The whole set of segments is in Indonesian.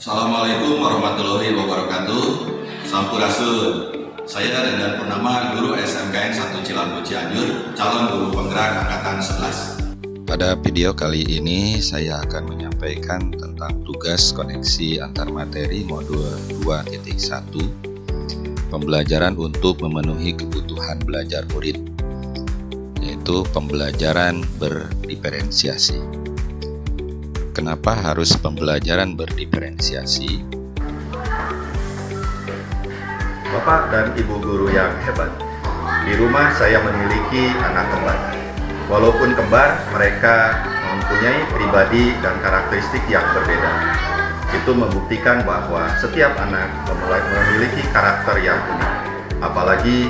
Assalamualaikum warahmatullahi wabarakatuh. Sampurasun. Saya Dadan Purnama, guru SMKN 1 Cilambu Cianjur, calon guru penggerak angkatan 11. Pada video kali ini saya akan menyampaikan tentang tugas koneksi antar materi modul 2.1, pembelajaran untuk memenuhi kebutuhan belajar murid, yaitu pembelajaran berdiferensiasi. Kenapa harus pembelajaran berdiferensiasi? Bapak dan Ibu guru yang hebat, di rumah saya memiliki anak kembar. Walaupun kembar, mereka mempunyai pribadi dan karakteristik yang berbeda. Itu membuktikan bahwa setiap anak memiliki karakter yang unik, apalagi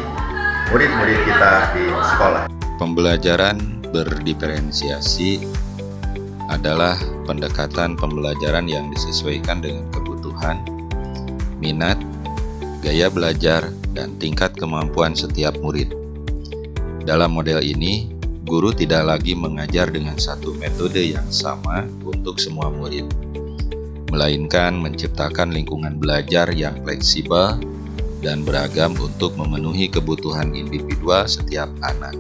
murid-murid kita di sekolah. Pembelajaran berdiferensiasi adalah pendekatan pembelajaran yang disesuaikan dengan kebutuhan, minat, gaya belajar, dan tingkat kemampuan setiap murid. Dalam model ini, guru tidak lagi mengajar dengan satu metode yang sama untuk semua murid, melainkan menciptakan lingkungan belajar yang fleksibel dan beragam untuk memenuhi kebutuhan individual setiap anak.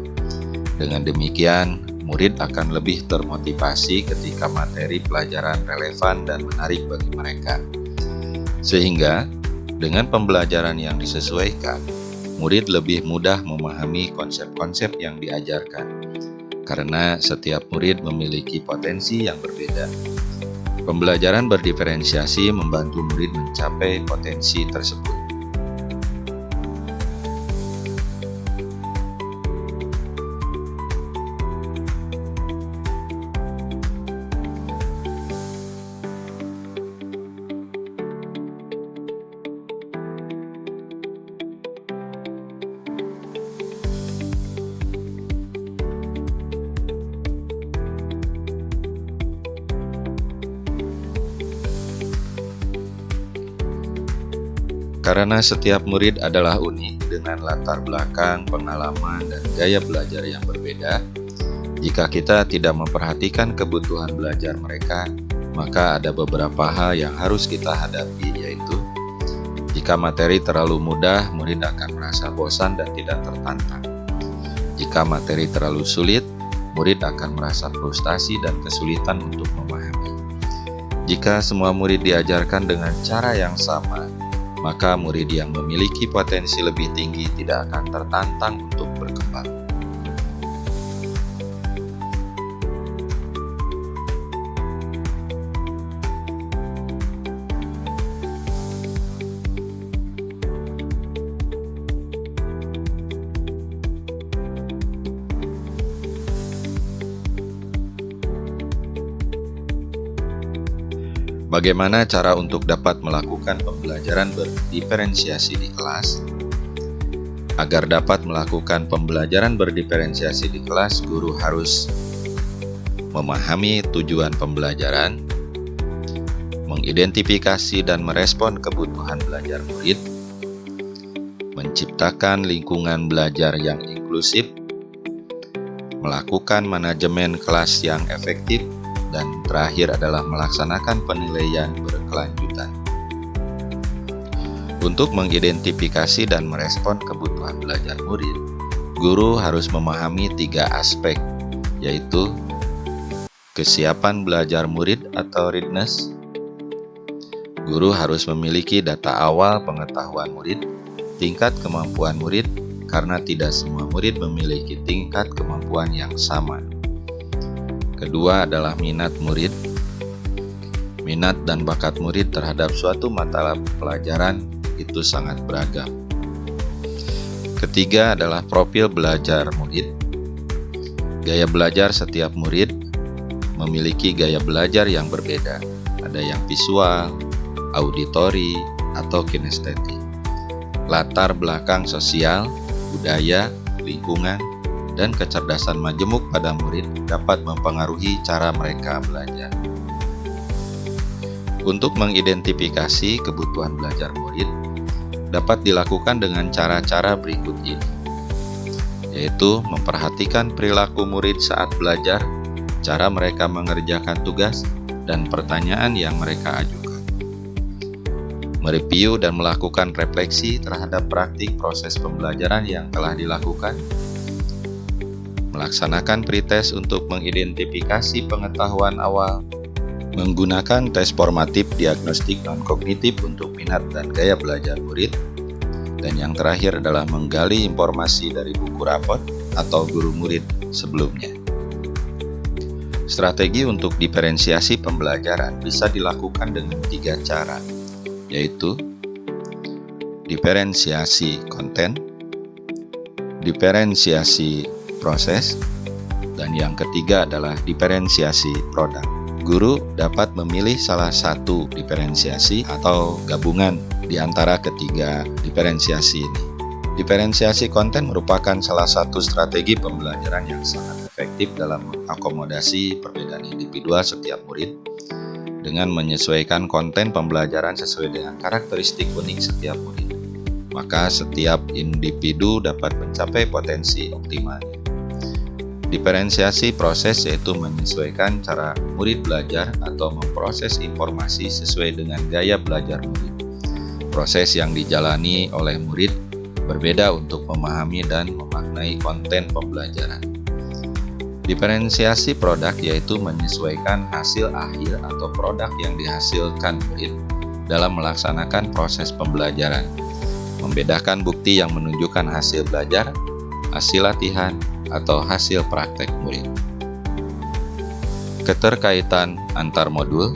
Dengan demikian, murid akan lebih termotivasi ketika materi pelajaran relevan dan menarik bagi mereka. Sehingga, dengan pembelajaran yang disesuaikan, murid lebih mudah memahami konsep-konsep yang diajarkan, karena setiap murid memiliki potensi yang berbeda. Pembelajaran berdiferensiasi membantu murid mencapai potensi tersebut. Karena setiap murid adalah unik dengan latar belakang, pengalaman, dan gaya belajar yang berbeda, jika kita tidak memperhatikan kebutuhan belajar mereka, maka ada beberapa hal yang harus kita hadapi, yaitu jika materi terlalu mudah, murid akan merasa bosan dan tidak tertantang. Jika materi terlalu sulit, murid akan merasa frustasi dan kesulitan untuk memahami. Jika semua murid diajarkan dengan cara yang sama, maka murid yang memiliki potensi lebih tinggi tidak akan tertantang untuk berkembang. Bagaimana cara untuk dapat melakukan pembelajaran berdiferensiasi di kelas? Agar dapat melakukan pembelajaran berdiferensiasi di kelas, guru harus memahami tujuan pembelajaran, mengidentifikasi dan merespon kebutuhan belajar murid, menciptakan lingkungan belajar yang inklusif, melakukan manajemen kelas yang efektif, dan terakhir adalah melaksanakan penilaian berkelanjutan. Untuk mengidentifikasi dan merespon kebutuhan belajar murid, guru harus memahami 3 aspek, yaitu kesiapan belajar murid atau readiness. Guru harus memiliki data awal pengetahuan murid, tingkat kemampuan murid, karena tidak semua murid memiliki tingkat kemampuan yang sama. Kedua adalah minat murid. Minat dan bakat murid terhadap suatu mata pelajaran itu sangat beragam. Ketiga adalah profil belajar murid. Gaya belajar setiap murid memiliki gaya belajar yang berbeda. Ada yang visual, auditori, atau kinestetik. Latar belakang sosial, budaya, lingkungan, dan kecerdasan majemuk pada murid dapat mempengaruhi cara mereka belajar. Untuk mengidentifikasi kebutuhan belajar murid dapat dilakukan dengan cara-cara berikut ini, yaitu memperhatikan perilaku murid saat belajar, cara mereka mengerjakan tugas, dan pertanyaan yang mereka ajukan. Mereview dan melakukan refleksi terhadap praktik proses pembelajaran yang telah dilakukan. Melaksanakan pretest untuk mengidentifikasi pengetahuan awal. Menggunakan tes formatif diagnostik non-kognitif untuk minat dan gaya belajar murid. Dan yang terakhir adalah menggali informasi dari buku rapor atau guru murid sebelumnya. Strategi untuk diferensiasi pembelajaran bisa dilakukan dengan 3 cara, yaitu diferensiasi konten, diferensiasi proses, dan yang ketiga adalah diferensiasi produk. Guru dapat memilih salah satu diferensiasi atau gabungan di antara ketiga diferensiasi ini. Diferensiasi konten merupakan salah satu strategi pembelajaran yang sangat efektif dalam mengakomodasi perbedaan individual setiap murid dengan menyesuaikan konten pembelajaran sesuai dengan karakteristik unik setiap murid. Maka setiap individu dapat mencapai potensi optimalnya. Diferensiasi proses yaitu menyesuaikan cara murid belajar atau memproses informasi sesuai dengan gaya belajar murid. Proses yang dijalani oleh murid berbeda untuk memahami dan memaknai konten pembelajaran. Diferensiasi produk yaitu menyesuaikan hasil akhir atau produk yang dihasilkan murid dalam melaksanakan proses pembelajaran. Membedakan bukti yang menunjukkan hasil belajar, hasil latihan, atau hasil praktek murid. Keterkaitan antar modul,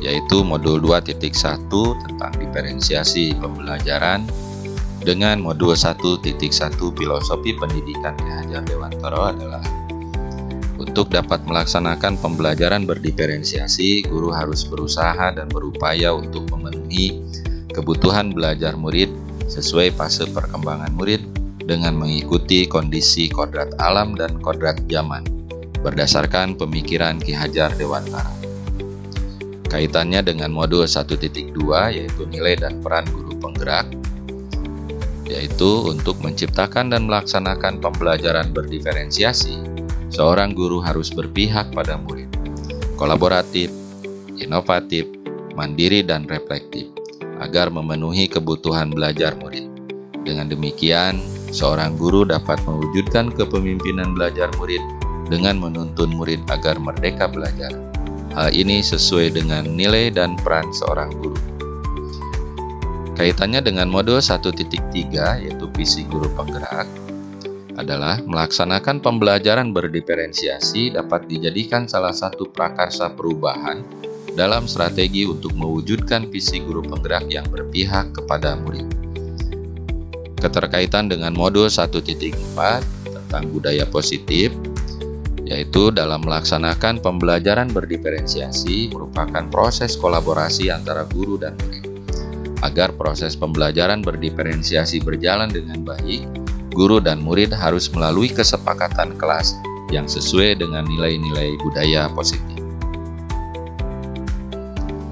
yaitu modul 2.1 tentang diferensiasi pembelajaran dengan modul 1.1 filosofi pendidikan Ki Hajar Dewantara adalah untuk dapat melaksanakan pembelajaran berdiferensiasi, guru harus berusaha dan berupaya untuk memenuhi kebutuhan belajar murid sesuai fase perkembangan murid dengan mengikuti kondisi kodrat alam dan kodrat zaman berdasarkan pemikiran Ki Hajar Dewantara. Kaitannya dengan modul 1.2 yaitu nilai dan peran guru penggerak, yaitu untuk menciptakan dan melaksanakan pembelajaran berdiferensiasi, seorang guru harus berpihak pada murid, kolaboratif, inovatif, mandiri, dan reflektif agar memenuhi kebutuhan belajar murid. Dengan demikian, seorang guru dapat mewujudkan kepemimpinan belajar murid dengan menuntun murid agar merdeka belajar. Hal ini sesuai dengan nilai dan peran seorang guru. Kaitannya dengan modul 1.3 yaitu visi guru penggerak adalah melaksanakan pembelajaran berdiferensiasi dapat dijadikan salah satu prakarsa perubahan dalam strategi untuk mewujudkan visi guru penggerak yang berpihak kepada murid. Keterkaitan dengan modul 1.4 tentang budaya positif, yaitu dalam melaksanakan pembelajaran berdiferensiasi merupakan proses kolaborasi antara guru dan murid. Agar proses pembelajaran berdiferensiasi berjalan dengan baik, guru dan murid harus melalui kesepakatan kelas yang sesuai dengan nilai-nilai budaya positif.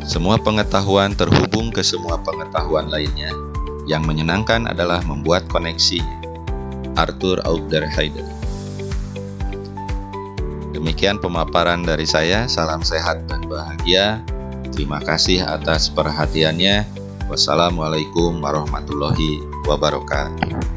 Semua pengetahuan terhubung ke semua pengetahuan lainnya. Yang menyenangkan adalah membuat koneksi. Arthur Auderheide. Demikian pemaparan dari saya. Salam sehat dan bahagia. Terima kasih atas perhatiannya. Wassalamualaikum warahmatullahi wabarakatuh.